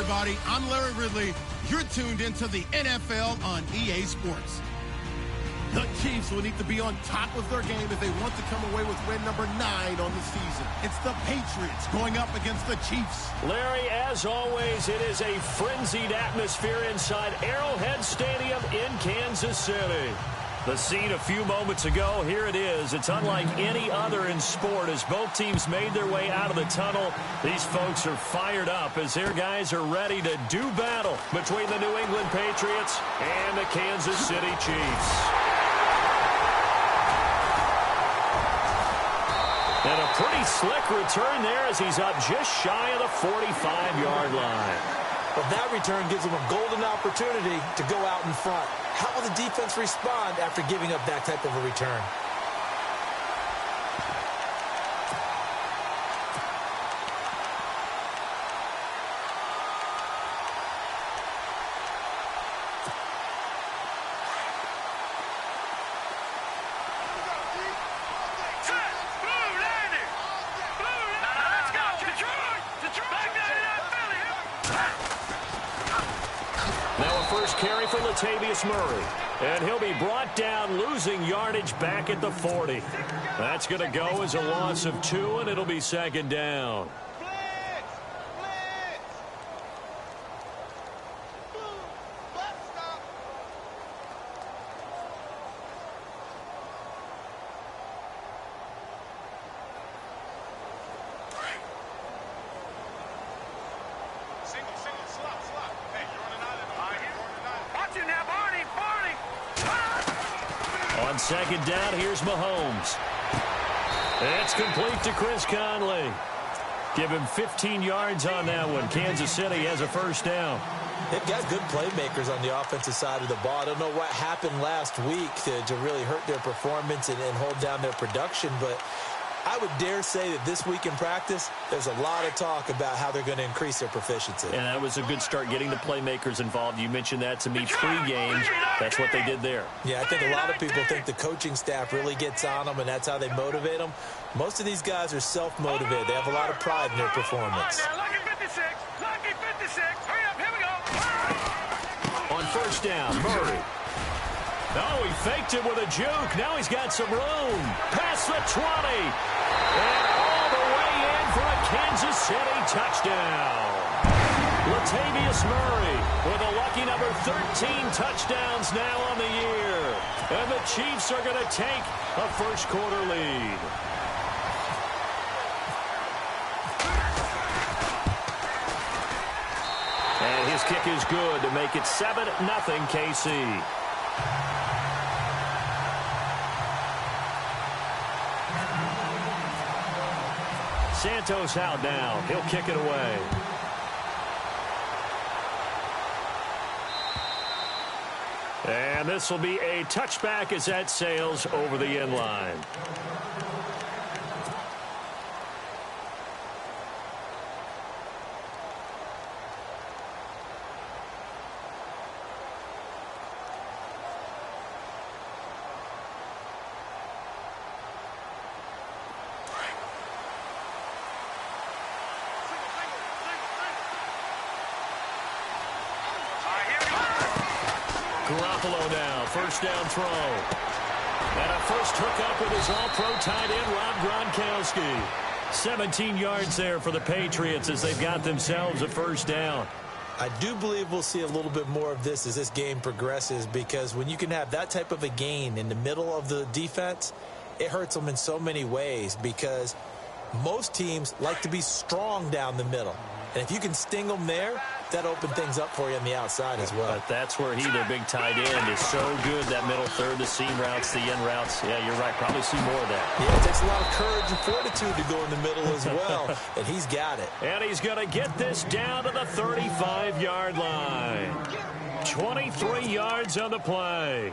everybody. I'm Larry Ridley. You're tuned into the NFL on EA Sports. The Chiefs will need to be on top of their game if they want to come away with win number 9 on the season. It's the Patriots going up against the Chiefs. Larry, as always, it is a frenzied atmosphere inside Arrowhead Stadium in Kansas City. The scene a few moments ago, here it is. It's unlike any other in sport as both teams made their way out of the tunnel. These folks are fired up as their guys are ready to do battle between the New England Patriots and the Kansas City Chiefs. And a pretty slick return there as he's up just shy of the 45-yard line. Well, that return gives them a golden opportunity to go out in front. How will the defense respond after giving up that type of a return? Carry for Latavius Murray. And he'll be brought down, losing yardage back at the 40. That's going to go as a loss of 2, and it'll be second down. On second down, here's Mahomes. It's complete to Chris Conley. Give him 15 yards on that one. Kansas City has a first down. They've got good playmakers on the offensive side of the ball. I don't know what happened last week to really hurt their performance and hold down their production, but I would dare say that this week in practice, there's a lot of talk about how they're going to increase their proficiency. And that was a good start getting the playmakers involved. You mentioned that to me pre-game. That's what they did there. Yeah, I think a lot of people think the coaching staff really gets on them, and that's how they motivate them. Most of these guys are self-motivated. They have a lot of pride in their performance. Lucky 56. Lucky 56. Hurry up. Here we go. On first down, Murray. Oh, he faked it with a juke. Now he's got some room. Past the 20. And all the way in for a Kansas City touchdown. Latavius Murray with a lucky number 13 touchdowns now on the year. And the Chiefs are going to take a first-quarter lead. And his kick is good to make it 7-0 KC. Santos out now. He'll kick it away. And this will be a touchback as that sails over the end line. Garoppolo now, first down throw. And a first hookup with his all-pro tight end, Rob Gronkowski. 17 yards there for the Patriots as they've got themselves a first down. I do believe we'll see a little bit more of this as this game progresses, because when you can have that type of a gain in the middle of the defense, it hurts them in so many ways, because most teams like to be strong down the middle. And if you can sting them there, that opens things up for you on the outside as well. But that's where their big tight end, is so good, that middle third, the seam routes, the end routes. Yeah, you're right. Probably see more of that. Yeah, it takes a lot of courage and fortitude to go in the middle as well, and he's got it. And he's going to get this down to the 35-yard line. 23 yards on the play.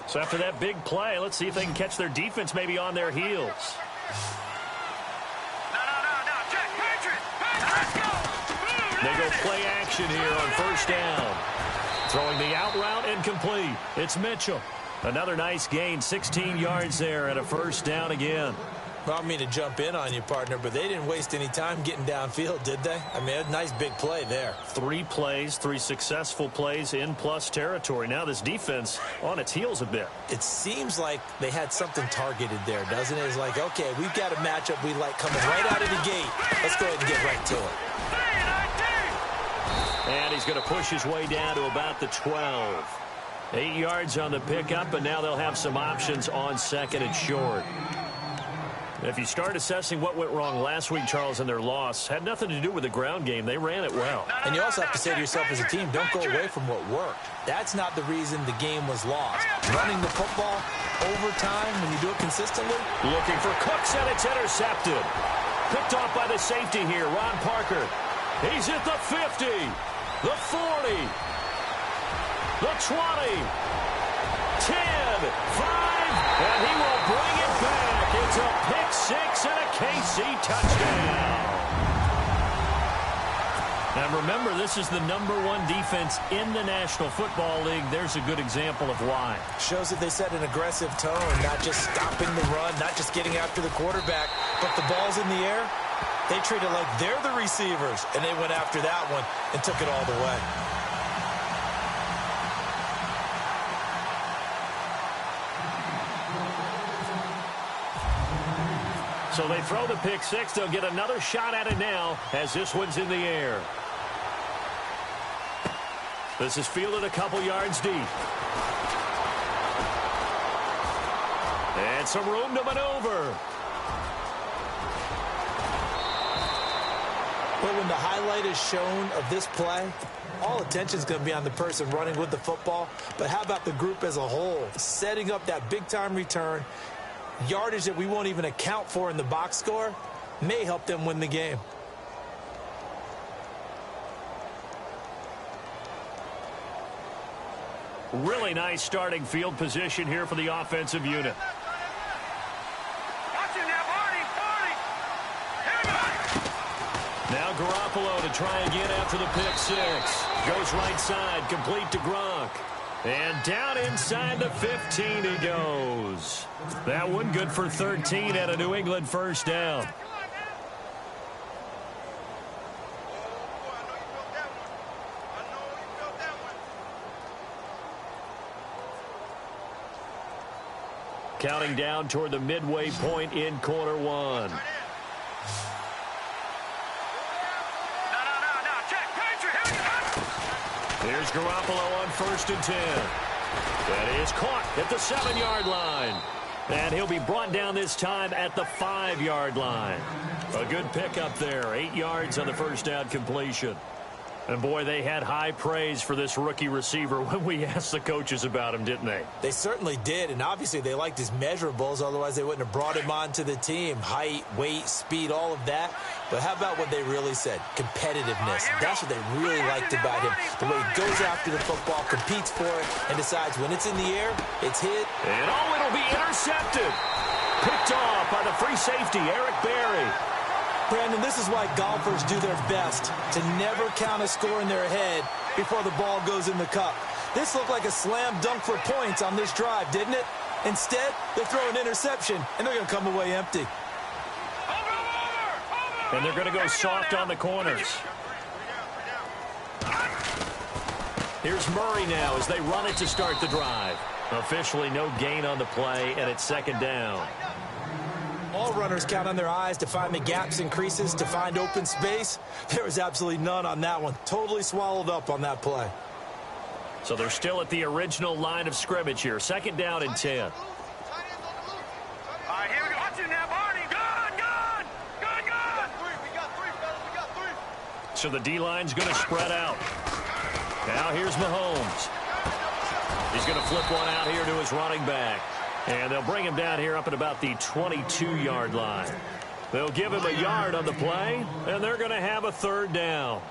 So after that big play, let's see if they can catch their defense maybe on their heels. No. Check. Patriots. Let's go. Move, They go play action here on first down. Throwing the out route incomplete. It's Mitchell. Another nice gain, 16 yards there and a first down again. Well, I don't mean to jump in on you, partner, but they didn't waste any time getting downfield, did they? I mean, a nice big play there. 3 plays, 3 successful plays in plus territory. Now this defense on its heels a bit. It seems like they had something targeted there, doesn't it? It's like, okay, we've got a matchup we like coming right out of the gate. Let's go ahead and get right to it. And he's going to push his way down to about the 12. 8 yards on the pickup, and now they'll have some options on second and short. If you start assessing what went wrong last week, Charles, in their loss, had nothing to do with the ground game. They ran it well. And you also have to say to yourself as a team, don't go away from what worked. That's not the reason the game was lost. Running the football over time when you do it consistently. Looking for Cooks, and it's intercepted. Picked off by the safety here, Ron Parker. He's at the 50, the 40, the 20, 10, 5, and he will bring it back. It's a pick six and a KC touchdown. And remember, this is the #1 defense in the National Football League. There's a good example of why. Shows that they set an aggressive tone, not just stopping the run, not just getting after the quarterback, but the ball's in the air. They treat it like they're the receivers, and they went after that one and took it all the way. So they throw the pick six. They'll get another shot at it now as this one's in the air. This is fielded a couple yards deep. And some room to maneuver. But when the highlight is shown of this play, all attention is going to be on the person running with the football. But how about the group as a whole? Setting up that big-time return, yardage that we won't even account for in the box score, may help them win the game. Really nice starting field position here for the offensive unit. Now Garoppolo to try again after the pick six. Goes right side, complete to Gronk. And down inside the 15 he goes. That one good for 13 at a New England first down. Counting down toward the midway point in quarter one. Here's Garoppolo on first and 10. That is caught at the 7-yard line. And he'll be brought down this time at the 5-yard line. A good pickup there. 8 yards on the first down completion. And, boy, they had high praise for this rookie receiver when we asked the coaches about him, didn't they? They certainly did, and obviously they liked his measurables. Otherwise, they wouldn't have brought him onto the team. Height, weight, speed, all of that. But how about what they really said? Competitiveness. That's what they really liked about him. The way he goes after the football, competes for it, and decides when it's in the air, it's hit. And, oh, it'll be intercepted. Picked off by the free safety, Eric Berry. Brandon, this is why golfers do their best to never count a score in their head before the ball goes in the cup. This looked like a slam dunk for points on this drive, didn't it? Instead, they throw an interception, and they're going to come away empty. And they're going to go soft on the corners. Here's Murray now as they run it to start the drive. Officially no gain on the play, and it's second down. All runners count on their eyes to find the gaps and creases, to find open space. There was absolutely none on that one. Totally swallowed up on that play. So they're still at the original line of scrimmage here. Second down and 10. All right, here we go. Watch it now, Barney. Gun, gun. Gun, gun. We got three, fellas. We got three. So the D-line's going to spread out. Now here's Mahomes. He's going to flip one out here to his running back. And they'll bring him down here up at about the 22-yard line. They'll give him a yard on the play, and they're going to have a third down.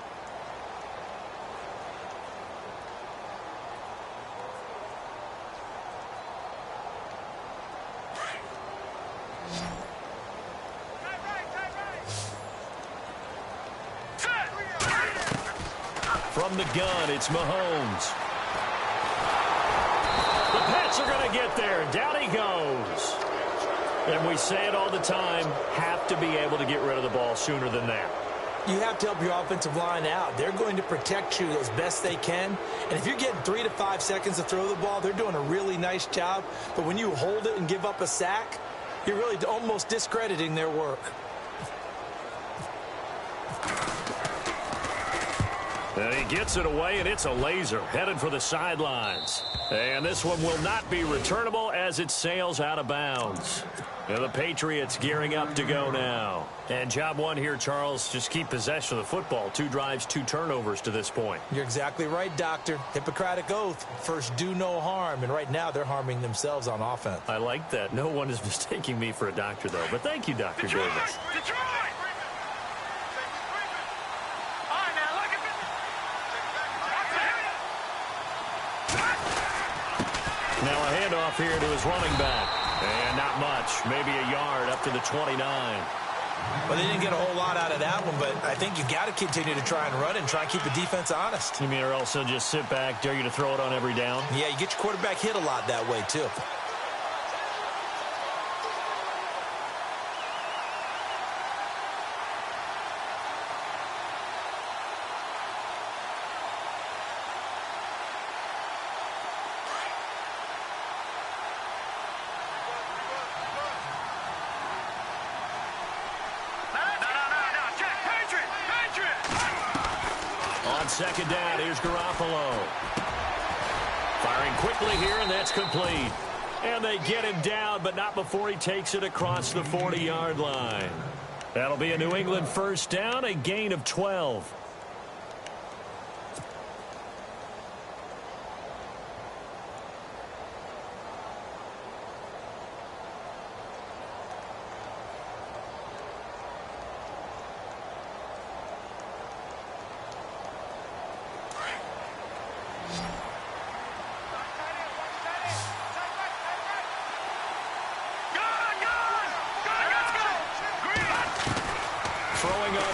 From the gun, it's Mahomes. The Pats are going to get there. Down he goes. And we say it all the time, have to be able to get rid of the ball sooner than that. You have to help your offensive line out. They're going to protect you as best they can. And if you're getting 3 to 5 seconds to throw the ball, they're doing a really nice job. But when you hold it and give up a sack, you're really almost discrediting their work. And he gets it away, and it's a laser headed for the sidelines. And this one will not be returnable as it sails out of bounds. And the Patriots gearing up to go now. And job one here, Charles, just keep possession of the football. 2 drives, 2 turnovers to this point. You're exactly right, Doctor. Hippocratic oath. First, do no harm. And right now, they're harming themselves on offense. I like that. No one is mistaking me for a doctor, though. But thank you, Dr. Davis. Detroit! All right, now, look at this. Now a handoff here to his running back. And not much. Maybe a yard up to the 29. Well, they didn't get a whole lot out of that one, but I think you've got to continue to try and run and try and keep the defense honest. You mean, or else they'll just sit back, dare you to throw it on every down? Yeah, you get your quarterback hit a lot that way, too. Second down, here's Garoppolo. Firing quickly here, and that's complete. And they get him down, but not before he takes it across the 40-yard line. That'll be a New England first down, a gain of 12.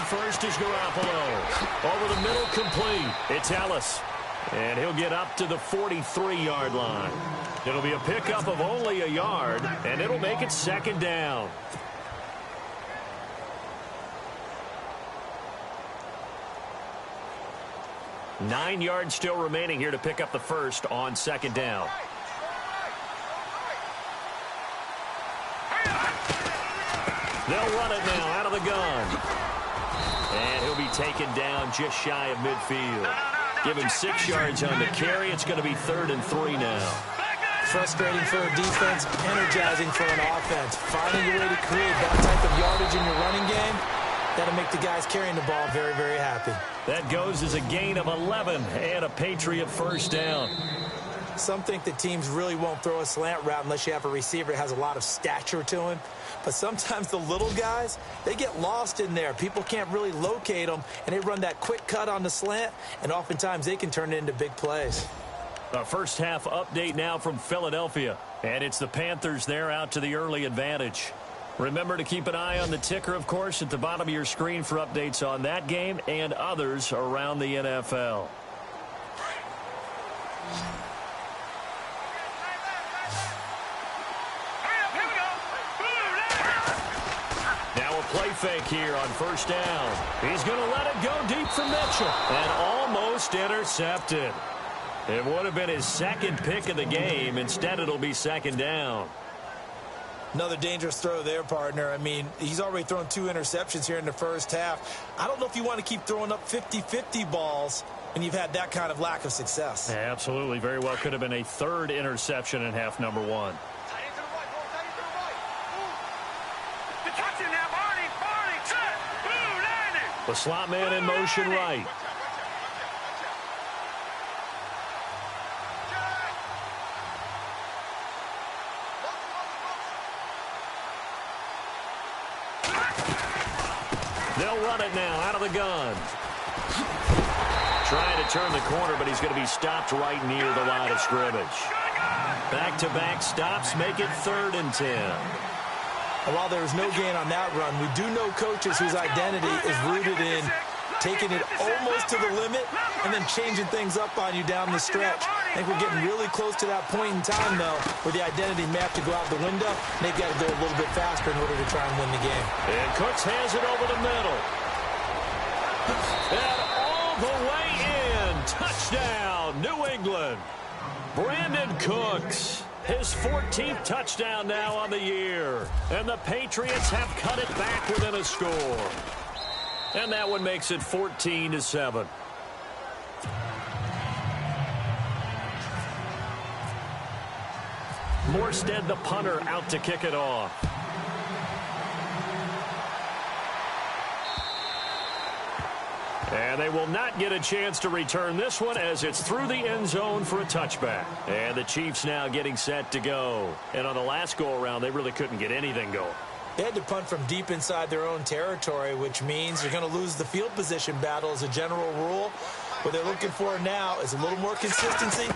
First is Garoppolo. Over the middle, complete. It's Ellis. And he'll get up to the 43-yard line. It'll be a pickup of only a yard, and it'll make it second down. Nine yards still remaining here to pick up the first on second down. They'll run it now out of the gun. And he'll be taken down just shy of midfield. Give him 6 yards on the carry. It's going to be 3rd and 3 now. Frustrating for a defense, energizing for an offense. Finding a way to create that type of yardage in your running game, that'll make the guys carrying the ball very, very happy. That goes as a gain of 11 and a Patriot first down. Some think that teams really won't throw a slant route unless you have a receiver that has a lot of stature to him. But sometimes the little guys, they get lost in there. People can't really locate them, and they run that quick cut on the slant, and oftentimes they can turn it into big plays. A first half update now from Philadelphia. And it's the Panthers there out to the early advantage. Remember to keep an eye on the ticker, of course, at the bottom of your screen for updates on that game and others around the NFL. Play fake here on first down. He's going to let it go deep for Mitchell. And almost intercepted. It would have been his second pick of the game. Instead, it'll be second down. Another dangerous throw there, partner. I mean, he's already thrown 2 interceptions here in the first half. I don't know if you want to keep throwing up 50-50 balls when you've had that kind of lack of success. Absolutely. Very well could have been a 3rd interception in half number 1. The slot man in motion right. They'll run it now out of the gun. Trying to turn the corner, but he's going to be stopped right near the line of scrimmage. Back-to-back stops make it 3rd and 10. And while there was no gain on that run, we do know coaches whose identity is rooted in taking it almost to the limit and then changing things up on you down the stretch. I think we're getting really close to that point in time, though, where the identity may have to go out the window, and they've got to go a little bit faster in order to try and win the game. And Cooks has it over the middle. And all the way in. Touchdown, New England. Brandon Cooks, his 14th touchdown now on the year. And the Patriots have cut it back within a score. And that one makes it 14-7. Morstead, the punter, out to kick it off. And they will not get a chance to return this one as it's through the end zone for a touchback. And the Chiefs now getting set to go. And on the last go-around, they really couldn't get anything going. They had to punt from deep inside their own territory, which means you're going to lose the field position battle as a general rule. What they're looking for now is a little more consistency,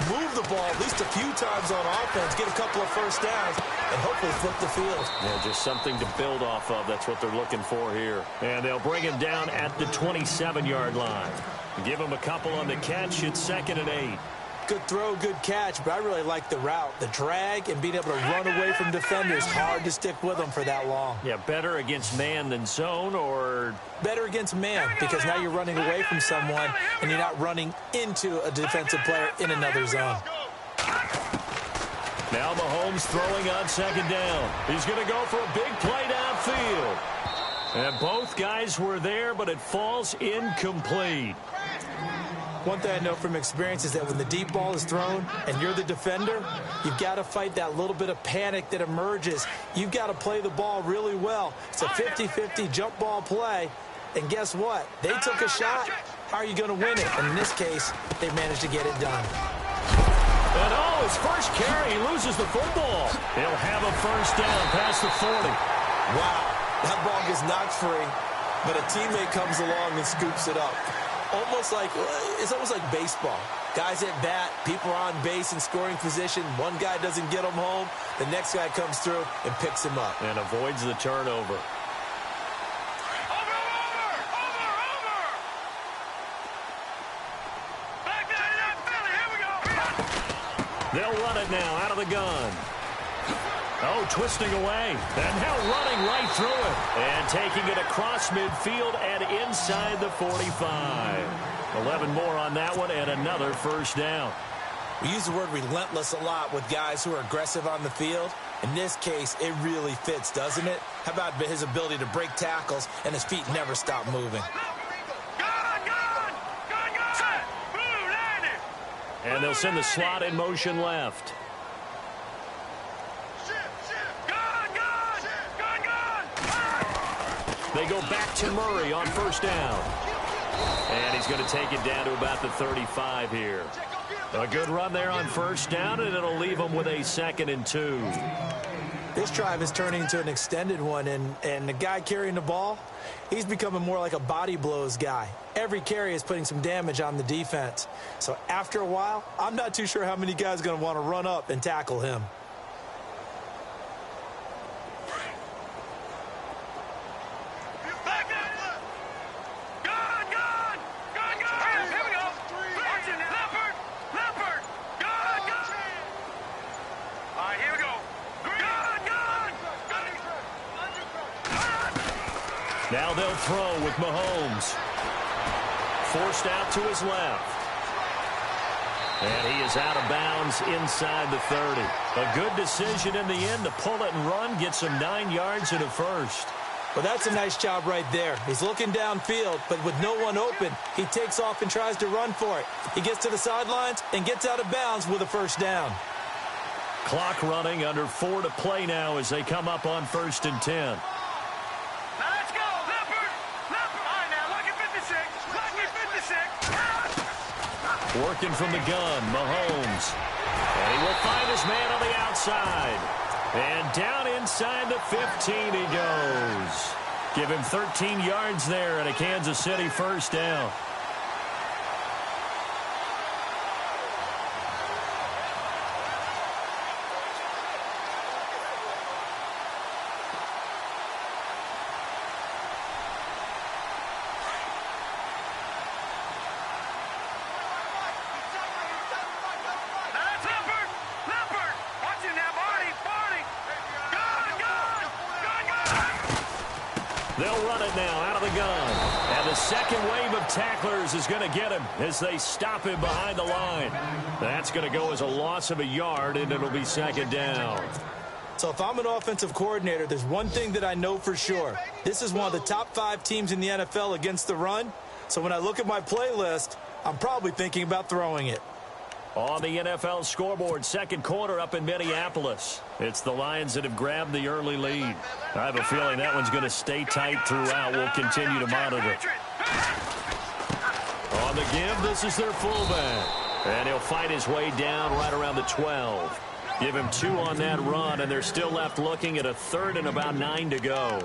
move the ball at least a few times on offense, get a couple of first downs, and hopefully flip the field. Yeah, just something to build off of. That's what they're looking for here. And they'll bring him down at the 27-yard line. Give him a couple on the catch. It's 2nd and 8. Good throw, good catch, but I really like the route. The drag and being able to run away from defenders, hard to stick with them for that long. Yeah, better against man than zone, or better against man, because now you're running away from someone and you're not running into a defensive player in another zone. Now Mahomes throwing on 2nd down. He's going to go for a big play downfield. And both guys were there, but it falls incomplete. One thing I know from experience is that when the deep ball is thrown and you're the defender, you've got to fight that little bit of panic that emerges. You've got to play the ball really well. It's a 50-50 jump ball play. And guess what? They took a shot. How are you going to win it? And in this case, they managed to get it done. And his first carry, he loses the football. He'll have a first down past the 40. Wow, that ball gets knocked free, but a teammate comes along and scoops it up. It's almost like baseball. Guys at bat, people are on base in scoring position. One guy doesn't get him home. The next guy comes through and picks him up. And avoids the turnover. They'll run it now out of the gun. Oh, twisting away. And now running right through it. And taking it across midfield and inside the 45. 11 more on that one and another first down. We use the word relentless a lot with guys who are aggressive on the field. In this case, it really fits, doesn't it? How about his ability to break tackles and his feet never stop moving? And they'll send the slot in motion left. They go back to Murray on first down. And he's going to take it down to about the 35 here. A good run there on first down, and it'll leave them with a 2nd and 2. This drive is turning into an extended one, and the guy carrying the ball, he's becoming more like a body blows guy. Every carry is putting some damage on the defense. So after a while, I'm not too sure how many guys are going to want to run up and tackle him. Now they'll throw with Mahomes. Forced out to his left. And he is out of bounds inside the 30. A good decision in the end to pull it and run, get some 9 yards and a first. Well, that's a nice job right there. He's looking downfield, but with no one open, he takes off and tries to run for it. He gets to the sidelines and gets out of bounds with a first down. Clock running, under 4 to play now as they come up on 1st and 10. Working from the gun, Mahomes. And he will find his man on the outside. And down inside the 15 he goes. Give him 13 yards there and a Kansas City first down. run it now out of the gun. And the second wave of tacklers is going to get him as they stop him behind the line. That's going to go as a loss of a yard, and it'll be second down. So if I'm an offensive coordinator, there's one thing that I know for sure. This is one of the top 5 teams in the NFL against the run. So when I look at my playlist, I'm probably thinking about throwing it. On the NFL scoreboard, second quarter up in Minneapolis. It's the Lions that have grabbed the early lead. I have a feeling that one's going to stay tight throughout. We'll continue to monitor. On the give, this is their fullback. And he'll fight his way down right around the 12. Give him 2 on that run, and they're still left looking at a third and about 9 to go.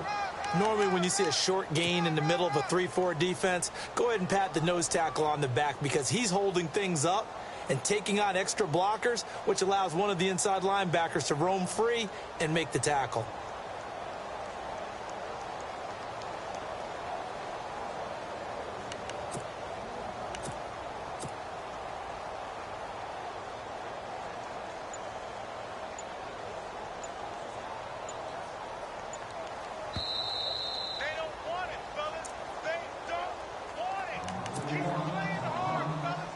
Normally when you see a short gain in the middle of a 3-4 defense, go ahead and pat the nose tackle on the back because he's holding things up and taking on extra blockers, which allows one of the inside linebackers to roam free and make the tackle. They don't want it, fellas. They don't want it. Keep playing hard, fellas.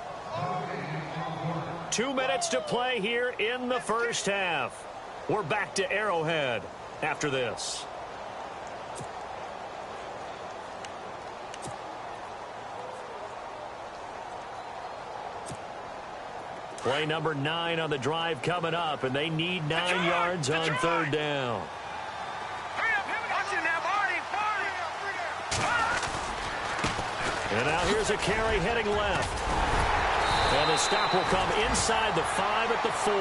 2 minutes to play here in the first half. We're back to Arrowhead after this. Play number 9 on the drive coming up, and they need 9 yards on third down. Hurry up. Watch it now, Barney. And now here's a carry heading left. And the stop will come inside the 5 at the 4.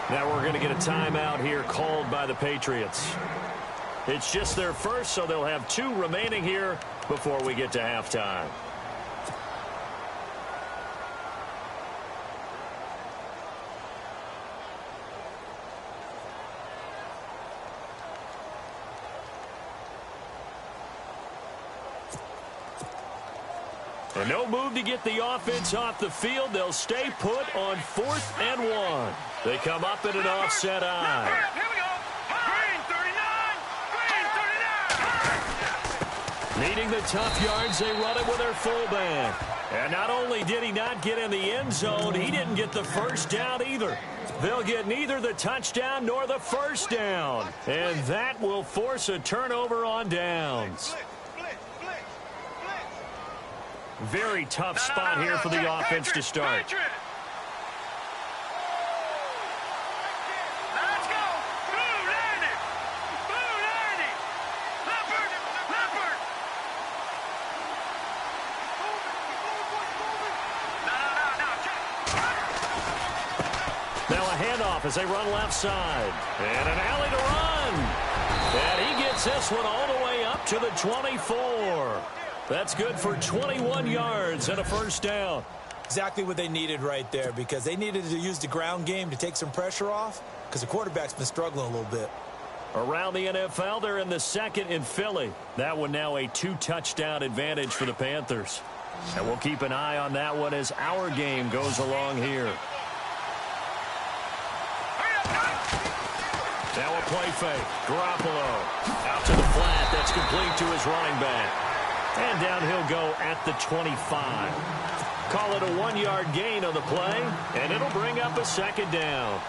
Now we're going to get a timeout here called by the Patriots. It's just their first, so they'll have 2 remaining here before we get to halftime. And no move to get the offense off the field. They'll stay put on 4th and 1. They come up in an offset eye. Here we go. Green 39. Needing the tough yards, they run it with their fullback. And not only did he not get in the end zone, he didn't get the first down either. They'll get neither the touchdown nor the first down. And that will force a turnover on downs. Very tough spot here for the offense to start. Let's go. Blue landed. Blue landed. Leopard. Leopard. Now a handoff as they run left side. And an alley to run. And he gets this one all the way up to the 24. That's good for 21 yards and a first down. Exactly what they needed right there because they needed to use the ground game to take some pressure off because the quarterback's been struggling a little bit. Around the NFL, they're in the second in Philly. That one now a 2-touchdown advantage for the Panthers. And we'll keep an eye on that one as our game goes along here. Now a play fake. Garoppolo out to the flat. That's complete to his running back. And down he'll go at the 25. Call it a 1-yard gain on the play, and it'll bring up a second down.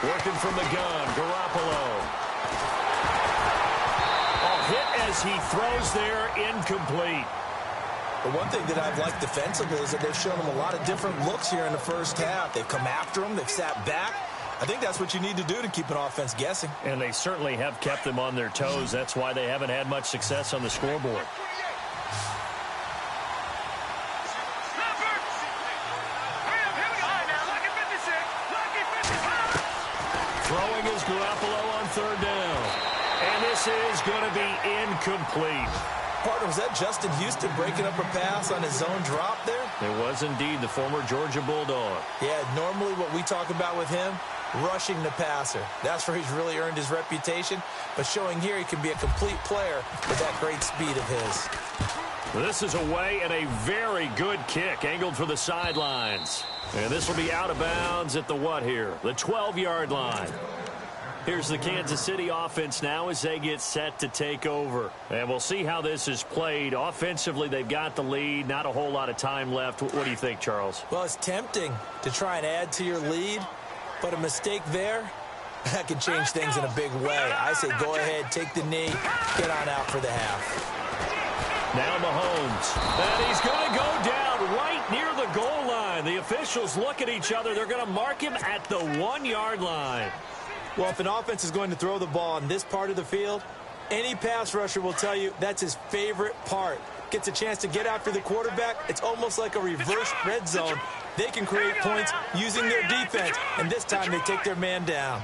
Working from the gun, Garoppolo. Hit as he throws there, incomplete. The one thing that I've liked defensively is that they've shown him a lot of different looks here in the first half. They've come after him. They've sat back. I think that's what you need to do to keep an offense guessing. And they certainly have kept them on their toes. That's why they haven't had much success on the scoreboard. Throwing is Garoppolo on third down. And this is going to be incomplete. Partner, was that Justin Houston breaking up a pass on his zone drop there? It was indeed the former Georgia Bulldog. Yeah, normally what we talk about with him, rushing the passer. That's where he's really earned his reputation. But showing here he can be a complete player with that great speed of his. This is away and a very good kick angled for the sidelines. And this will be out of bounds at the what here? The 12-yard line. Here's the Kansas City offense now as they get set to take over. And we'll see how this is played. Offensively, they've got the lead. Not a whole lot of time left. What do you think, Charles? Well, it's tempting to try and add to your lead, but a mistake there, that can change things in a big way. I say go ahead, take the knee, get on out for the half. Now Mahomes. And he's going to go down right near the goal line. The officials look at each other. They're going to mark him at the 1-yard line. Well, if an offense is going to throw the ball in this part of the field, any pass rusher will tell you that's his favorite part. Gets a chance to get after the quarterback. It's almost like a reverse red zone. They can create points using their defense, and this time they take their man down.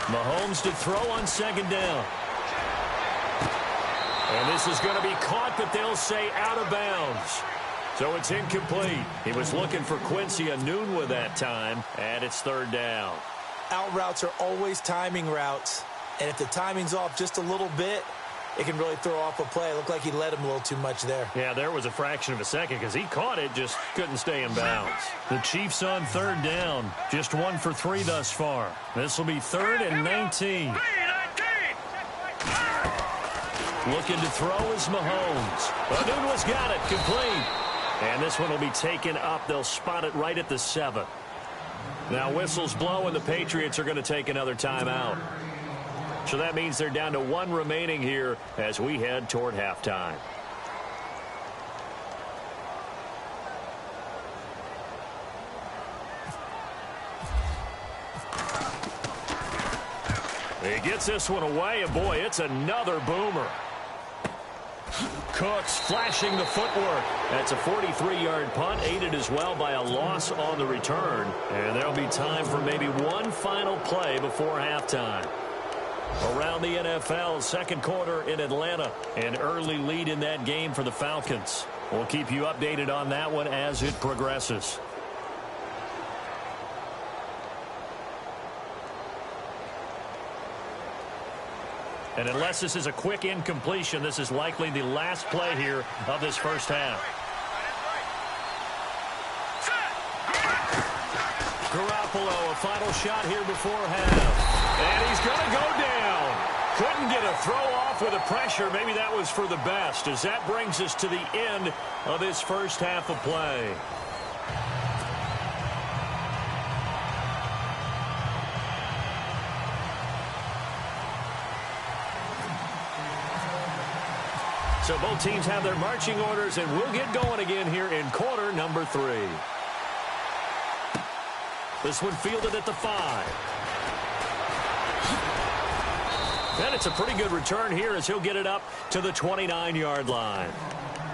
Mahomes to throw on second down. And this is going to be caught, but they'll say out of bounds. So it's incomplete. He was looking for Quincy Enunwa that time, and it's third down. Out routes are always timing routes, and if the timing's off just a little bit, it can really throw off a play. It looked like he let him a little too much there. Yeah, there was a fraction of a second because he caught it, just couldn't stay in bounds. The Chiefs on third down, just 1 for 3 thus far. This will be 3rd and 19. Looking to throw is Mahomes. Enunwa's got it, complete. And this one will be taken up. They'll spot it right at the 7. Now whistles blow and the Patriots are going to take another timeout. So that means they're down to 1 remaining here as we head toward halftime. He gets this one away, and boy, it's another boomer. Cooks flashing the footwork. That's a 43-yard punt, aided as well by a loss on the return. And there'll be time for maybe one final play before halftime. Around the NFL, second quarter in Atlanta. An early lead in that game for the Falcons. We'll keep you updated on that one as it progresses. And unless this is a quick incompletion, this is likely the last play here of this first half. Garoppolo, a final shot here before half. And he's going to go down. Couldn't get a throw off with the pressure. Maybe that was for the best, as that brings us to the end of this first half of play. So both teams have their marching orders, and we'll get going again here in quarter number 3. This one fielded at the 5. And it's a pretty good return here as he'll get it up to the 29-yard line.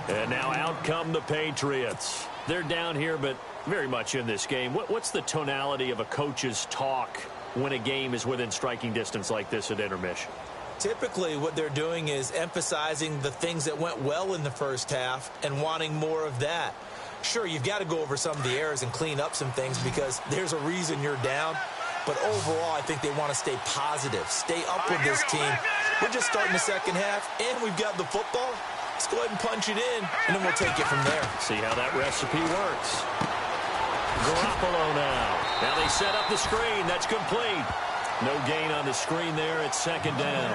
And now out come the Patriots. They're down here, but very much in this game. What's the tonality of a coach's talk when a game is within striking distance like this at intermission? Typically, what they're doing is emphasizing the things that went well in the first half and wanting more of that. Sure, you've got to go over some of the errors and clean up some things because there's a reason you're down. But overall, I think they want to stay positive, stay up with this team. We're just starting the second half, and we've got the football. Let's go ahead and punch it in, and then we'll take it from there. See how that recipe works. Garoppolo now. Now they set up the screen. That's complete. No gain on the screen there. It's second down.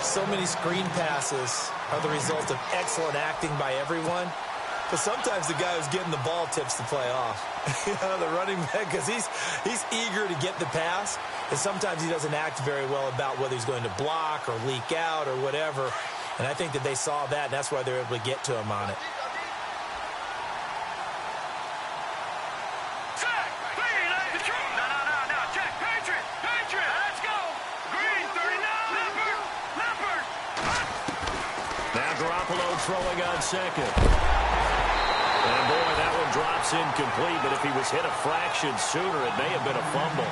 So many screen passes are the result of excellent acting by everyone. But sometimes the guy who's getting the ball tips the play off. The running back, because he's eager to get the pass. And sometimes he doesn't act very well about whether he's going to block or leak out or whatever. And I think that they saw that, and that's why they're able to get to him on it. Throwing on second. And boy, that one drops incomplete, but if he was hit a fraction sooner, it may have been a fumble.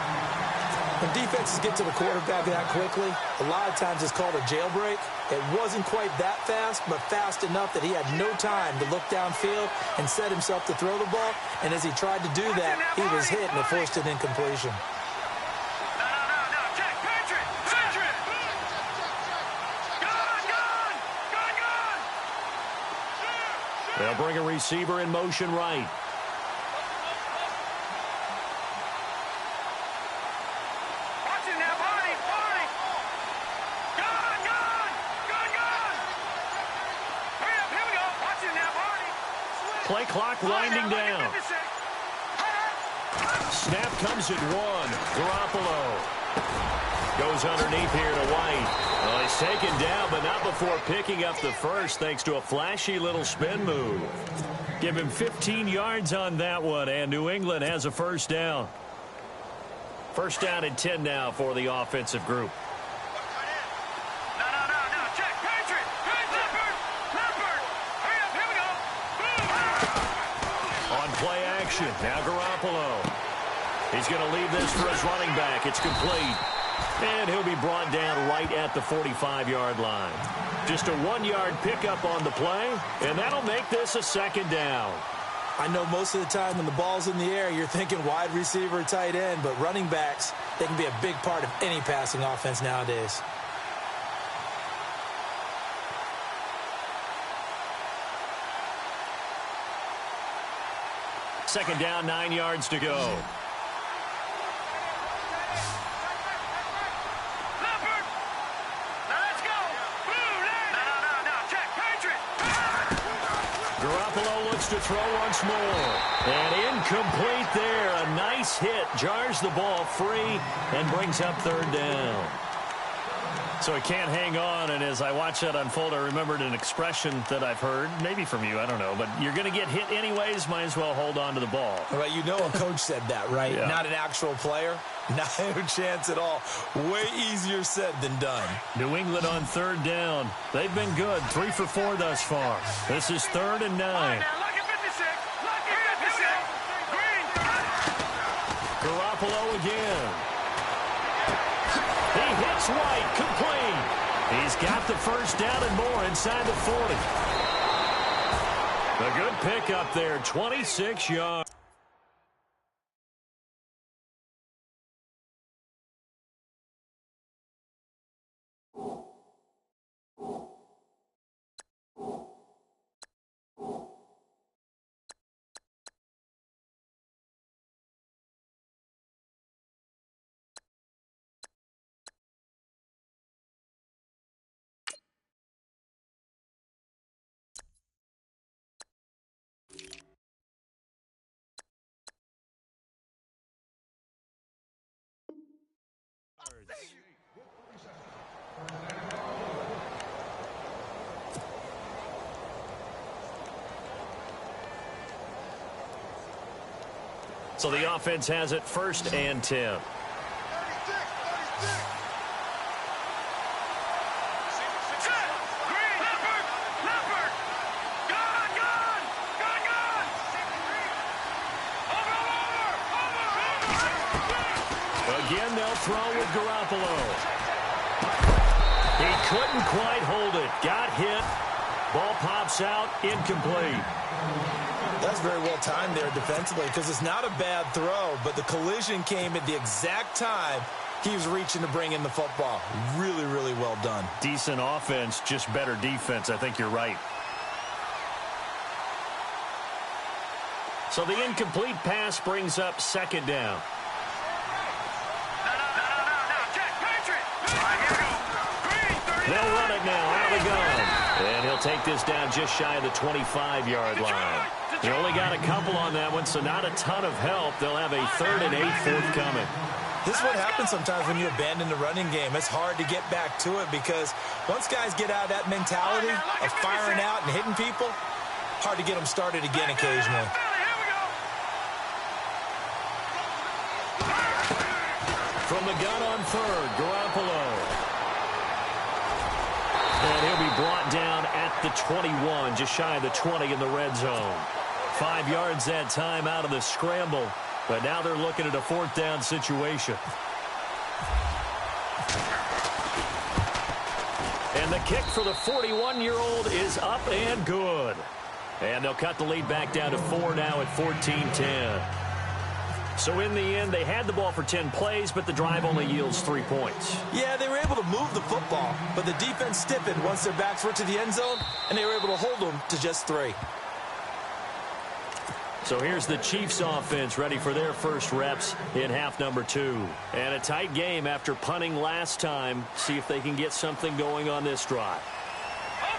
When defenses get to the quarterback that quickly, a lot of times it's called a jailbreak. It wasn't quite that fast, but fast enough that he had no time to look downfield and set himself to throw the ball. And as he tried to do that, he was hit and it forced an incompletion. Check, Patriot! Patriot! Gone! They'll bring a receiver in motion right. Watching that body! Gone! Hurry up, here we go! Watching that body! Play clock winding down. Snap comes at 1. Garoppolo goes underneath here to White. Well, he's taken down, but not before picking up the first thanks to a flashy little spin move. Give him 15 yards on that one, and New England has a first down. First down and 10 now for the offensive group. No. Check, Patriot! Leopard! Hurry up, here we go! On play action, now Garoppolo. He's going to leave this for his running back. It's complete. And he'll be brought down right at the 45-yard line. Just a 1-yard pickup on the play, and that'll make this a second down. I know most of the time when the ball's in the air, you're thinking wide receiver, tight end, but running backs, they can be a big part of any passing offense nowadays. Second down, 9 yards to go. Leopard! Let's go! No. Check, Patriot! Garoppolo looks to throw once more. And incomplete there. A nice hit. Jars the ball free and brings up third down. So he can't hang on, and as I watch that unfold, I remembered an expression that I've heard, maybe from you, I don't know, but you're going to get hit anyways, might as well hold on to the ball. Right, you know a coach said that, right? Yeah. Not an actual player. Not a chance at all. Way easier said than done. New England on third down. They've been good, 3 for 4 thus far. This is 3rd and 9. Now, lucky 56! Lucky 56! Green! Garoppolo again. He hits White, complete. He's got the first down and more inside the 40. A good pickup there, 26 yards. So the offense has it 1st and 10. Again, they'll throw with Garoppolo. He couldn't quite hold it. Got hit. Ball pops out. Incomplete. That's very well timed there defensively because it's not a bad throw, but the collision came at the exact time he was reaching to bring in the football. Really, really well done. Decent offense, just better defense. I think you're right. So the incomplete pass brings up 2nd down. They'll run it now out of the gun. And he'll take this down just shy of the 25-yard line. He only got a couple on that one, so not a ton of help. They'll have a 3rd and 8 forthcoming. This is what happens sometimes when you abandon the running game. It's hard to get back to it because once guys get out of that mentality of firing out and hitting people, hard to get them started again occasionally. From the gun on 3rd, Garoppolo. And he'll be brought down at the 21, just shy of the 20 in the red zone. 5 yards that time out of the scramble. But now they're looking at a 4th down situation. And the kick for the 41-year-old is up and good. And they'll cut the lead back down to 4 now at 14-10. So in the end, they had the ball for 10 plays, but the drive only yields 3 points. Yeah, they were able to move the football, but the defense stiffened once their backs were to the end zone, and they were able to hold them to just 3. So here's the Chiefs offense ready for their first reps in half number 2. And a tight game after punting last time. See if they can get something going on this drive.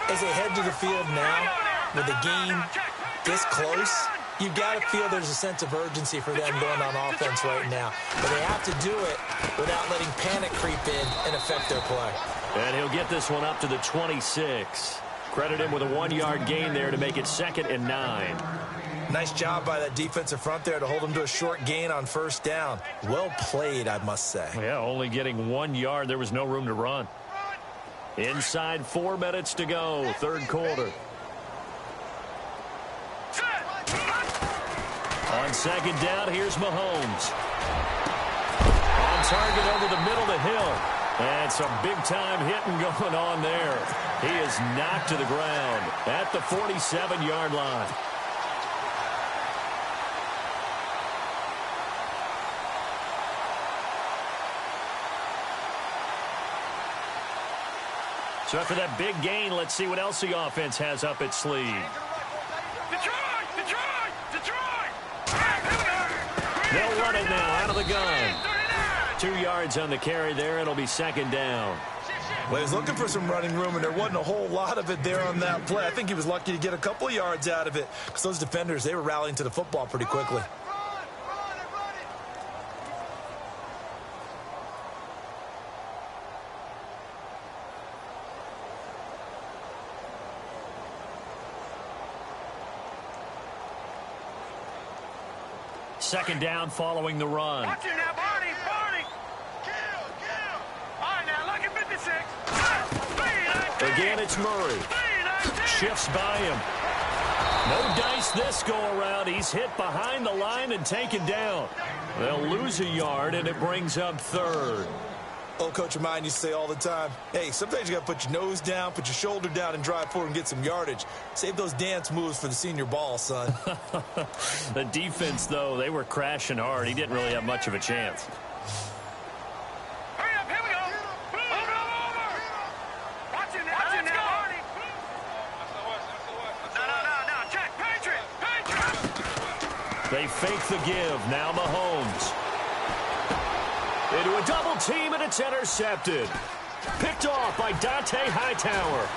As they head to the field now, with the game this close, you've got to feel there's a sense of urgency for them going on offense right now. But they have to do it without letting panic creep in and affect their play. And he'll get this one up to the 26. Credit him with a 1-yard gain there to make it 2nd and 9. Nice job by that defensive front there to hold them to a short gain on first down. Well played, I must say. Yeah, only getting 1 yard. There was no room to run. Inside 4 minutes to go, third quarter. On second down, here's Mahomes. On target over the middle to Hill. And some big-time hitting going on there. He is knocked to the ground at the 47-yard line. So after that big gain, let's see what else the offense has up its sleeve. They'll run it now out of the gun. 2 yards on the carry there. It'll be second down. Well, he was looking for some running room, and there wasn't a whole lot of it there on that play. I think he was lucky to get a couple yards out of it because those defenders, they were rallying to the football pretty quickly. Second down following the run. Watch it now, Barney. Kill. All right, now, look at 56. Again, it's Murray. Shifts by him. No dice this go-around. He's hit behind the line and taken down. They'll lose a yard, and it brings up third. Old coach of mine used to say all the time, hey, sometimes you got to put your nose down, put your shoulder down, and drive forward and get some yardage. Save those dance moves for the senior ball, son. The defense, though, they were crashing hard. He didn't really have much of a chance. Hurry up, here we go. Over. Watch it now, Barney. No, check. Patriots. They fake the give. Now Mahomes. Into a double team, and it's intercepted. Picked off by Dante Hightower.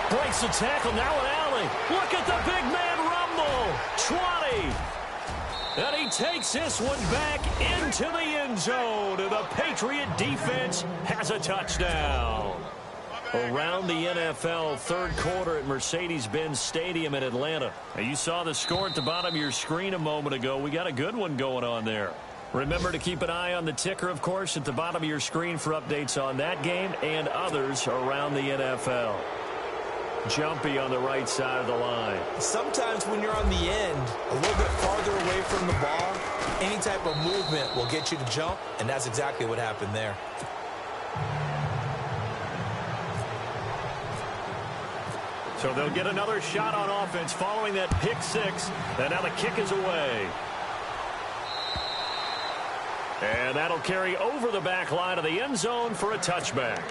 Breaks the tackle, now an alley. Look at the big man rumble. 20. And he takes this one back into the end zone. And the Patriot defense has a touchdown. Around the NFL, third quarter at Mercedes-Benz Stadium in Atlanta. Now, you saw the score at the bottom of your screen a moment ago. We got a good one going on there. Remember to keep an eye on the ticker, of course, at the bottom of your screen for updates on that game and others around the NFL. Jumpy on the right side of the line. Sometimes when you're on the end, a little bit farther away from the ball, any type of movement will get you to jump, and that's exactly what happened there. So they'll get another shot on offense following that pick six, and now the kick is away. And that'll carry over the back line of the end zone for a touchback.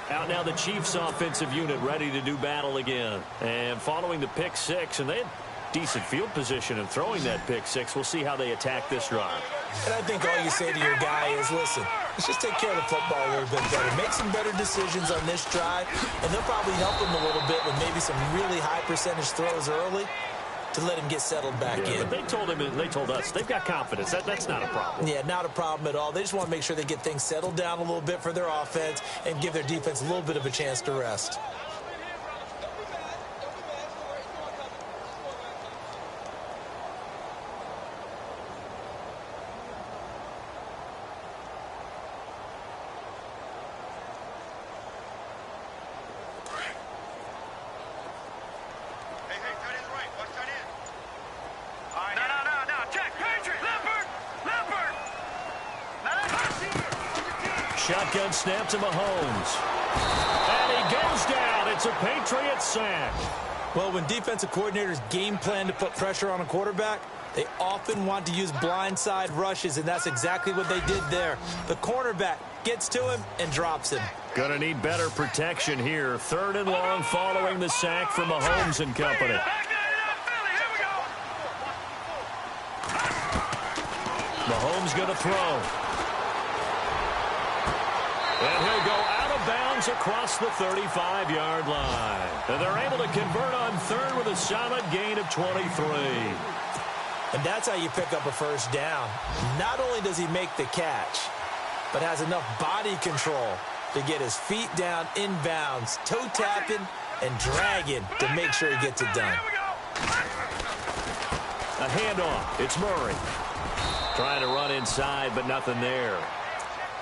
Out now the Chiefs offensive unit ready to do battle again. And following the pick six, and they had decent field position in throwing that pick six. We'll see how they attack this drive. And I think all you say to your guy is, listen, let's just take care of the football a little bit better. Make some better decisions on this drive, and they'll probably help him a little bit with maybe some really high percentage throws early to let him get settled back in. But they told us they've got confidence. That's not a problem. Yeah, not a problem at all. They just want to make sure they get things settled down a little bit for their offense and give their defense a little bit of a chance to rest. Shotgun snap to Mahomes. And he goes down. It's a Patriots sack. Well, when defensive coordinators game plan to put pressure on a quarterback, they often want to use blindside rushes, and that's exactly what they did there. The cornerback gets to him and drops him. Going to need better protection here. 3rd and long following the sack from Mahomes and company. Mahomes going to throw. And he'll go out of bounds across the 35-yard line. And they're able to convert on 3rd with a solid gain of 23. And that's how you pick up a first down. Not only does he make the catch, but has enough body control to get his feet down inbounds, toe tapping and dragging to make sure he gets it done. A handoff. It's Murray. Trying to run inside, but nothing there.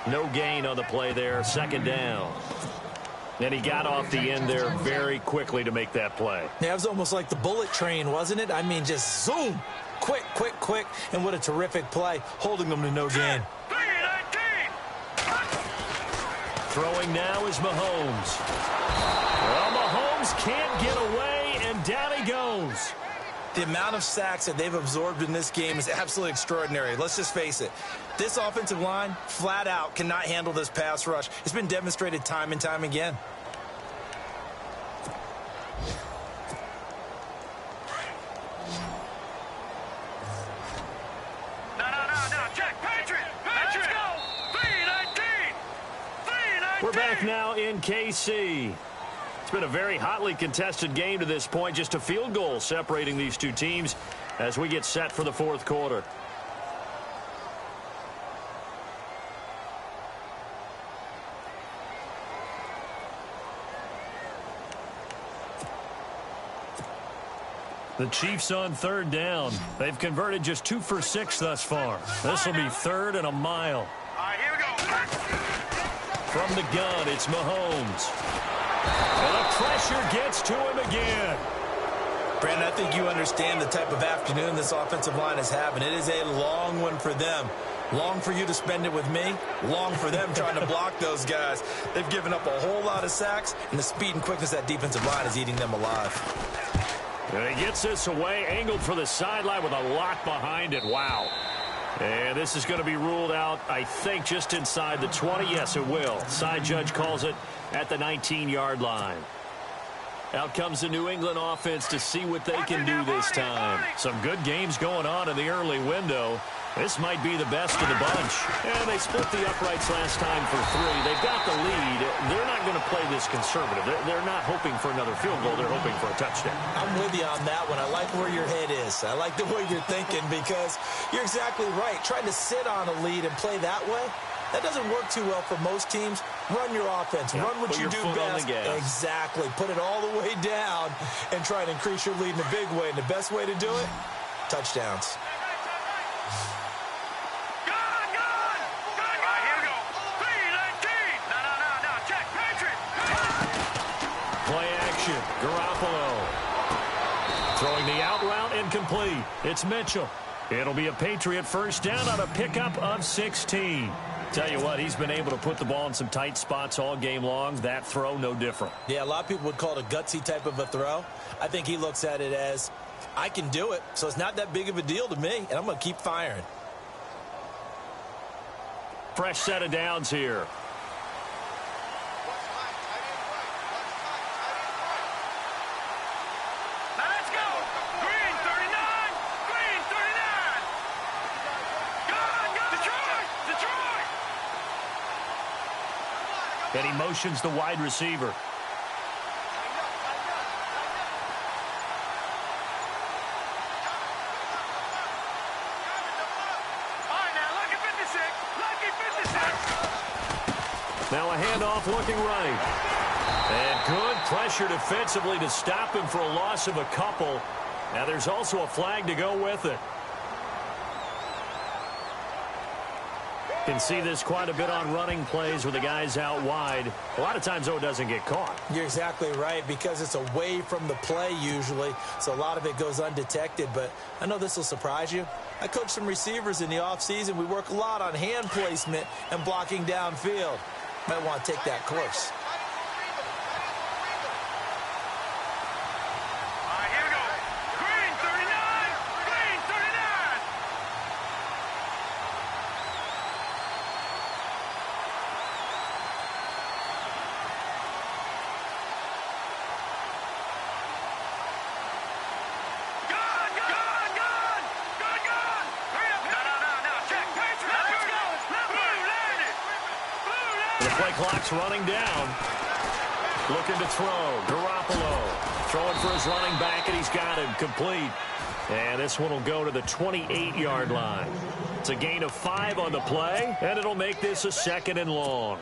No gain on the play there. 2nd down. And he got off the end there very quickly to make that play. Yeah, it was almost like the bullet train, wasn't it? I mean, just zoom. Quick, quick, quick. And what a terrific play, holding them to no gain. Throwing now is Mahomes. Well, Mahomes can't get away, and down he goes. The amount of sacks that they've absorbed in this game is absolutely extraordinary. Let's just face it. This offensive line, flat out, cannot handle this pass rush. It's been demonstrated time and time again. We're back now in KC. It's been a very hotly contested game to this point. Just a field goal separating these two teams as we get set for the 4th quarter. The Chiefs on 3rd down. They've converted just 2 for 6 thus far. This will be 3rd and a mile. All right, here we go. From the gun, it's Mahomes. And the pressure gets to him again. Brandon, I think you understand the type of afternoon this offensive line is having. It is a long one for them. Long for you to spend it with me. Long for them trying to block those guys. They've given up a whole lot of sacks, and the speed and quickness of that defensive line is eating them alive. And he gets this away, angled for the sideline with a lock behind it. Wow. And this is going to be ruled out, I think, just inside the 20. Yes, it will. Side judge calls it at the 19-yard line. Out comes the New England offense to see what they can do this time. Some good games going on in the early window. This might be the best of the bunch. And they split the uprights last time for 3. They've got the lead. They're not going to play this conservative. They're not hoping for another field goal. They're hoping for a touchdown. I'm with you on that one. I like where your head is. I like the way you're thinking because you're exactly right. Trying to sit on a lead and play that way, that doesn't work too well for most teams. Run your offense. Yep. Run what you do best. Exactly. Put it all the way down and try and increase your lead in a big way. And the best way to do it, touchdowns. Play action. Garoppolo. Throwing the out route incomplete. It's Mitchell. It'll be a Patriot first down on a pickup of 16. Tell you what, he's been able to put the ball in some tight spots all game long. That throw, no different. Yeah, a lot of people would call it a gutsy type of a throw. I think he looks at it as, I can do it, so it's not that big of a deal to me, and I'm going to keep firing. Fresh set of downs here. And he motions the wide receiver. Now a handoff looking right. And good pressure defensively to stop him for a loss of a couple. Now there's also a flag to go with it. Can see this quite a bit on running plays with the guys out wide. A lot of times, though, it doesn't get caught. You're exactly right, because it's away from the play usually, so a lot of it goes undetected. But I know this will surprise you. I coach some receivers in the offseason. We work a lot on hand placement and blocking downfield. Might want to take that course. Here we go. Green 39. Green 39. Gone. Hurry up. No. Check. Patriots. Let's go. Blue landed. The play clock's running down. Looking to throw. Garoppolo throwing for his running back, and he's got him complete. And this one will go to the 28-yard line. It's a gain of 5 on the play, and it'll make this a 2nd and long.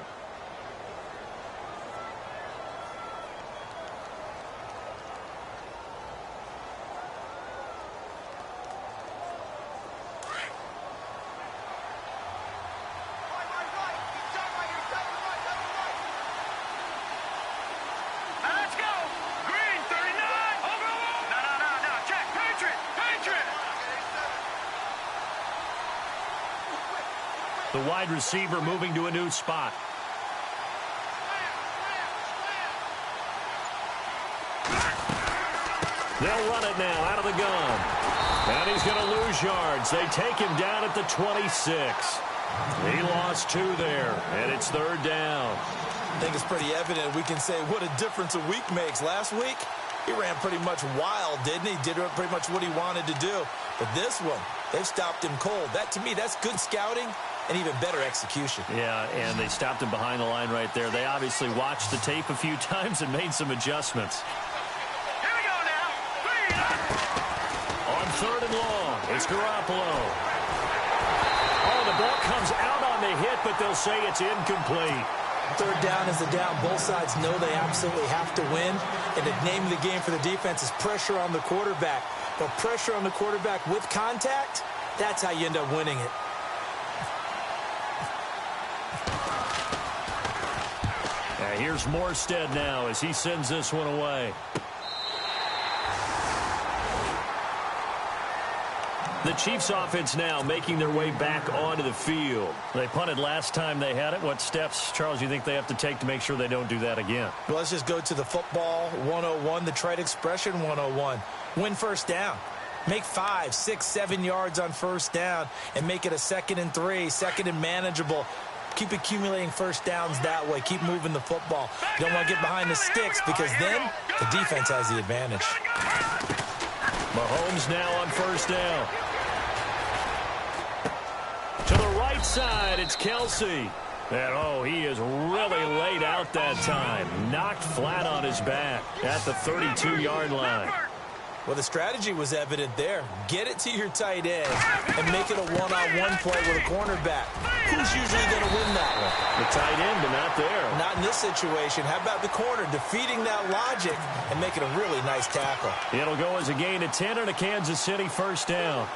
Let's go. Green 39. No. Check. Patriot. The wide receiver moving to a new spot. They'll run it now out of the gun. And he's going to lose yards. They take him down at the 26. He lost 2 there, and it's 3rd down. I think it's pretty evident. We can say what a difference a week makes. Last week, he ran pretty much wild, didn't he? Did pretty much what he wanted to do. But this one, they've stopped him cold. That, to me, that's good scouting and even better execution. Yeah, and they stopped him behind the line right there. They obviously watched the tape a few times and made some adjustments. Here we go now. On 3rd and long, it's Garoppolo. Oh, the ball comes out on the hit, but they'll say it's incomplete. 3rd down is the down. Both sides know they absolutely have to win. And the name of the game for the defense is pressure on the quarterback. But pressure on the quarterback with contact, that's how you end up winning it. Here's Morstead now as he sends this one away. The Chiefs offense now making their way back onto the field. They punted last time they had it. What steps, Charles, do you think they have to take to make sure they don't do that again? Well, let's just go to the football 101, the trite expression 101. Win first down. Make 5, 6, 7 yards on first down and make it a 2nd and 3, 2nd and manageable. Keep accumulating first downs that way. Keep moving the football. You don't want to get behind the sticks because then the defense has the advantage. Mahomes now on first down. To the right side, it's Kelsey. And, he is really laid out that time. Knocked flat on his back at the 32-yard line. Well, the strategy was evident there. Get it to your tight end and make it a one-on-one play with a cornerback. Who's usually going to win that one? The tight end, but not there. Not in this situation. How about the corner defeating that logic and making a really nice tackle? It'll go as a gain of 10 and a Kansas City first down.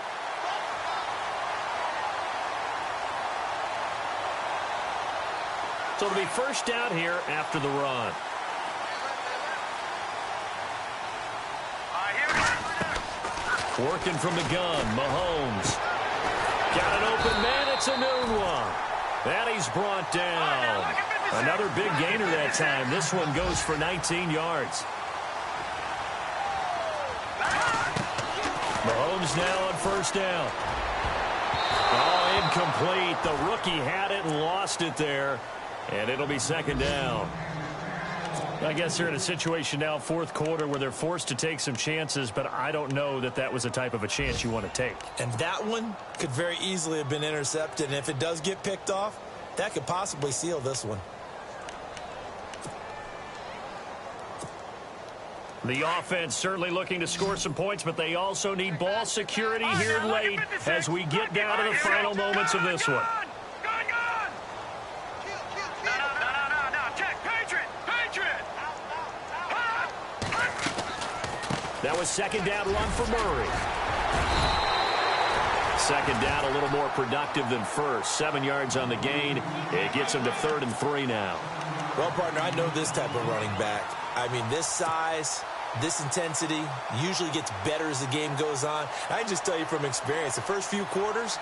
So it'll be first down here after the run. Working from the gun, Mahomes. Got an open man, it's a noon one. And he's brought down. Another big gainer that time. This one goes for 19 yards. Mahomes now on first down. Oh, incomplete. The rookie had it and lost it there. And it'll be 2nd down. I guess they're in a situation now, 4th quarter, where they're forced to take some chances, but I don't know that that was the type of a chance you want to take. And that one could very easily have been intercepted. And if it does get picked off, that could possibly seal this one. The offense certainly looking to score some points, but they also need ball security here late as we get down to the final moments of this one. That was 2nd down run for Murray. 2nd down a little more productive than first. 7 yards on the gain. It gets him to 3rd and 3 now. Well, partner, I know this type of running back. I mean, this size, this intensity usually gets better as the game goes on. I can just tell you from experience, the first few quarters,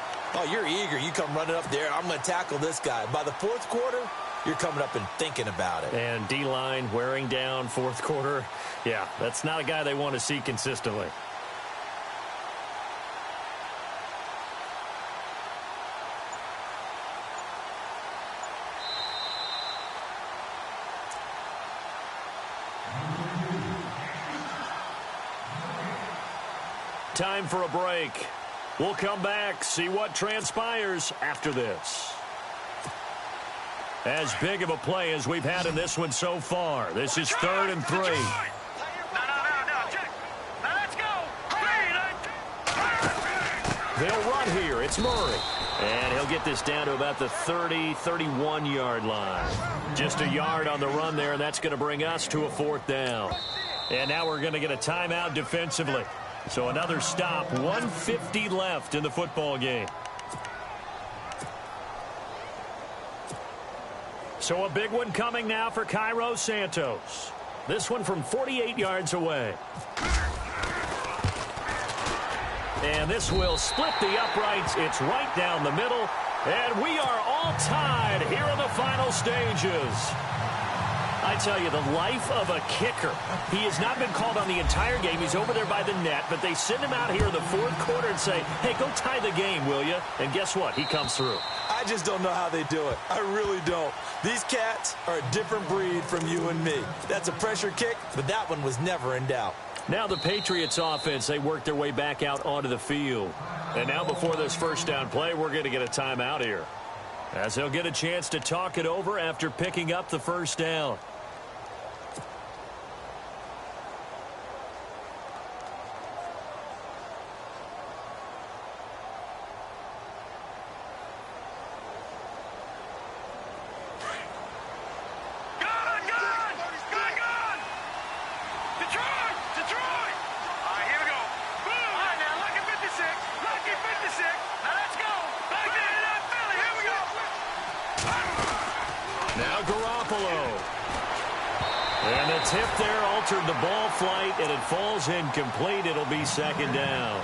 you're eager. You come running up there, I'm going to tackle this guy. By the 4th quarter, you're coming up and thinking about it. And D-line wearing down fourth quarter. Yeah, that's not a guy they want to see consistently. Time for a break. We'll come back, see what transpires after this. As big of a play as we've had in this one so far. This is 3rd and 3. No, Check. Now let's go. They'll run here. It's Murray. And he'll get this down to about the 30, 31-yard line. Just a yard on the run there, and that's going to bring us to a 4th down. And now we're going to get a timeout defensively. So another stop, 1:50 left in the football game. So a big one coming now for Cairo Santos. This one from 48 yards away. And this will split the uprights. It's right down the middle. And we are all tied here in the final stages. I tell you, the life of a kicker. He has not been called on the entire game. He's over there by the net, but they send him out here in the fourth quarter and say, hey, go tie the game, will you? And guess what? He comes through. I just don't know how they do it. I really don't. These cats are a different breed from you and me. That's a pressure kick, but that one was never in doubt. Now the Patriots offense, they work their way back out onto the field. And now before this first down play, we're going to get a timeout here, as they'll get a chance to talk it over after picking up the first down. And the tip there altered the ball flight, and it falls incomplete. It'll be 2nd down.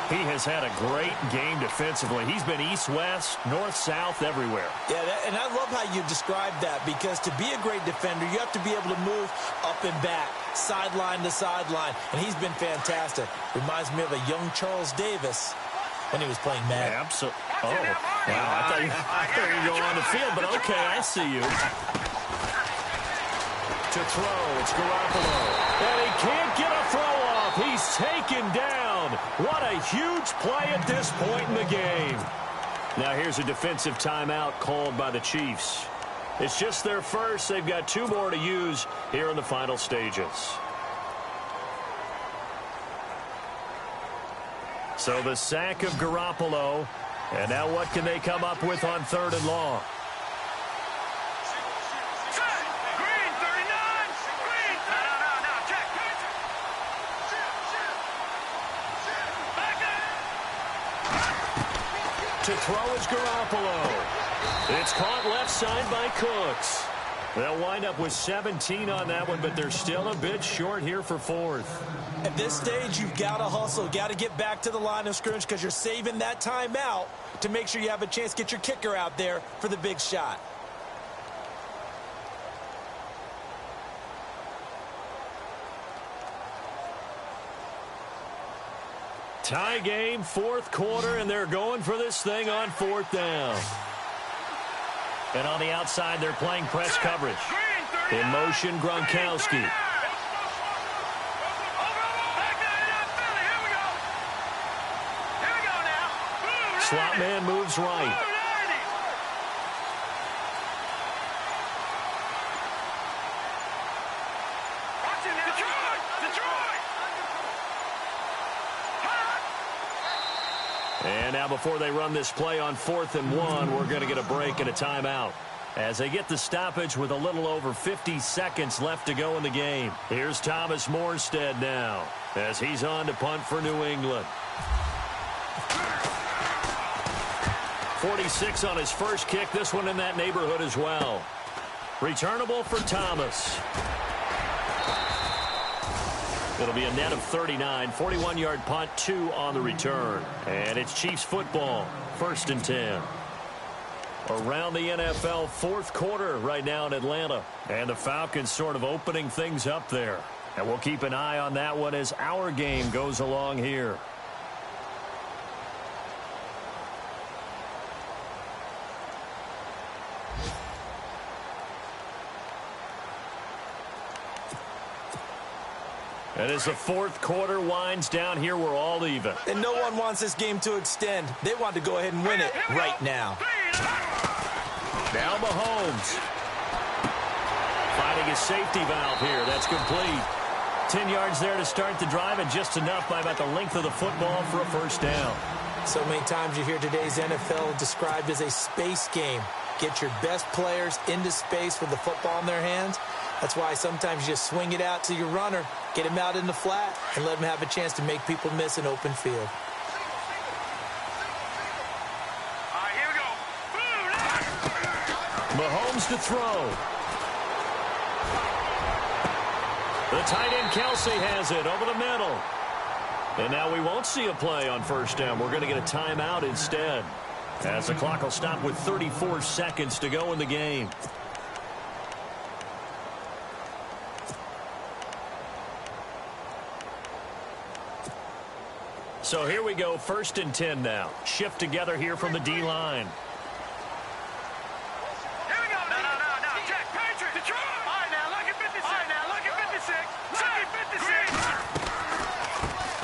He has had a great game defensively. He's been east-west, north-south, everywhere. Yeah, and I love how you described that, because to be a great defender, you have to be able to move up and back, sideline to sideline, and he's been fantastic. Reminds me of a young Charles Davis when he was playing Madden. Absolutely. Oh, wow. I thought you were going on the field, but okay, I see you. To throw, it's Garoppolo. And he can't get a throw off. He's taken down. What a huge play at this point in the game. Now here's a defensive timeout called by the Chiefs. It's just their first. They've got 2 more to use here in the final stages. So the sack of Garoppolo. And now what can they come up with on 3rd and long? To throw is Garoppolo. It's caught left side by Cooks. They'll wind up with 17 on that one, but they're still a bit short here for 4th. At this stage, you've got to hustle. Got to get back to the line of scrimmage, because you're saving that timeout to make sure you have a chance to get your kicker out there for the big shot. Tie game, 4th quarter, and they're going for this thing on 4th down. And on the outside, they're playing press coverage. In motion, Gronkowski. Slot man moves right. And now before they run this play on 4th and 1, we're going to get a break and a timeout, as they get the stoppage with a little over 50 seconds left to go in the game. Here's Thomas Morstead now, as he's on to punt for New England. 46 on his first kick. This one in that neighborhood as well. Returnable for Thomas. It'll be a net of 39, 41-yard punt, 2 on the return. And it's Chiefs football, 1st and 10. Around the NFL, fourth quarter right now in Atlanta. And the Falcons sort of opening things up there. And we'll keep an eye on that one as our game goes along here. And as the fourth quarter winds down here, we're all even. And no one wants this game to extend. They want to go ahead and win it right now. Now Mahomes. Finding a safety valve here. That's complete. 10 yards there to start the drive, and just enough by about the length of the football for a first down. So many times you hear today's NFL described as a space game. Get your best players into space with the football in their hands. That's why sometimes you just swing it out to your runner, get him out in the flat, and let him have a chance to make people miss an open field. All right, here we go. Mahomes to throw. The tight end Kelsey has it over the middle. And now we won't see a play on first down. We're going to get a timeout instead, as the clock will stop with 34 seconds to go in the game. So here we go, 1st and 10 now. Shift together here from the D-line. Here we go. No. Check. Patriots. Detroit. All right, now look at 56. All right, now look at 56. Look at 56.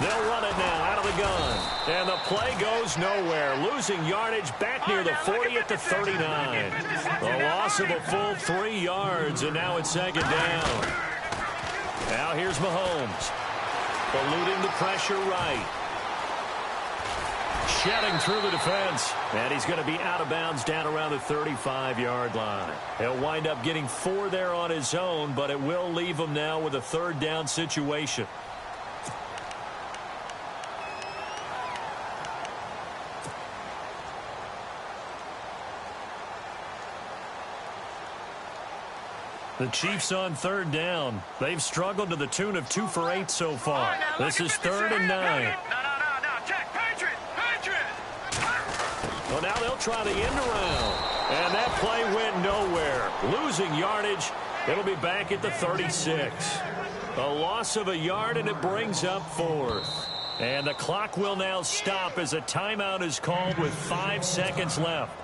They'll run it now out of the gun. And the play goes nowhere. Losing yardage back near the 40 at the 39. A loss of a full 3 yards, and now it's 2nd down. Now here's Mahomes. Eluding the pressure right. Shedding through the defense. And he's going to be out of bounds down around the 35-yard line. He'll wind up getting 4 there on his own, but it will leave him now with a 3rd down situation. The Chiefs on 3rd down. They've struggled to the tune of 2 for 8 so far. This is 3rd and 9. No. Check. Patriots. Well, now they'll try the end around. And that play went nowhere. Losing yardage. It'll be back at the 36. A loss of a yard, and it brings up 4th. And the clock will now stop as a timeout is called with 5 seconds left.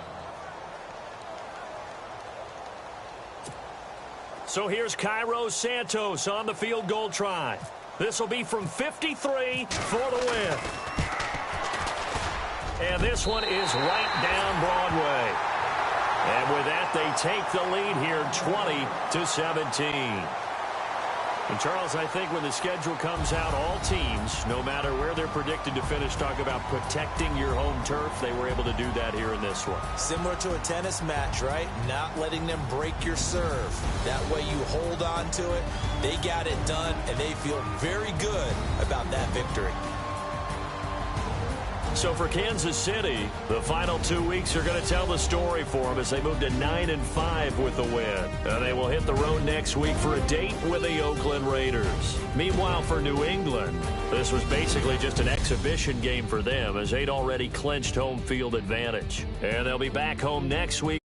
So here's Cairo Santos on the field goal try. This will be from 53 for the win. And this one is right down Broadway. And with that, they take the lead here 20-17. And Charles, I think when the schedule comes out, all teams, no matter where they're predicted to finish, talk about protecting your home turf. They were able to do that here in this one. Similar to a tennis match, right? Not letting them break your serve. That way you hold on to it. They got it done, and they feel very good about that victory. So for Kansas City, the final 2 weeks are going to tell the story for them as they move to 9-5 with the win. And they will hit the road next week for a date with the Oakland Raiders. Meanwhile, for New England, this was basically just an exhibition game for them as they'd already clinched home field advantage. And they'll be back home next week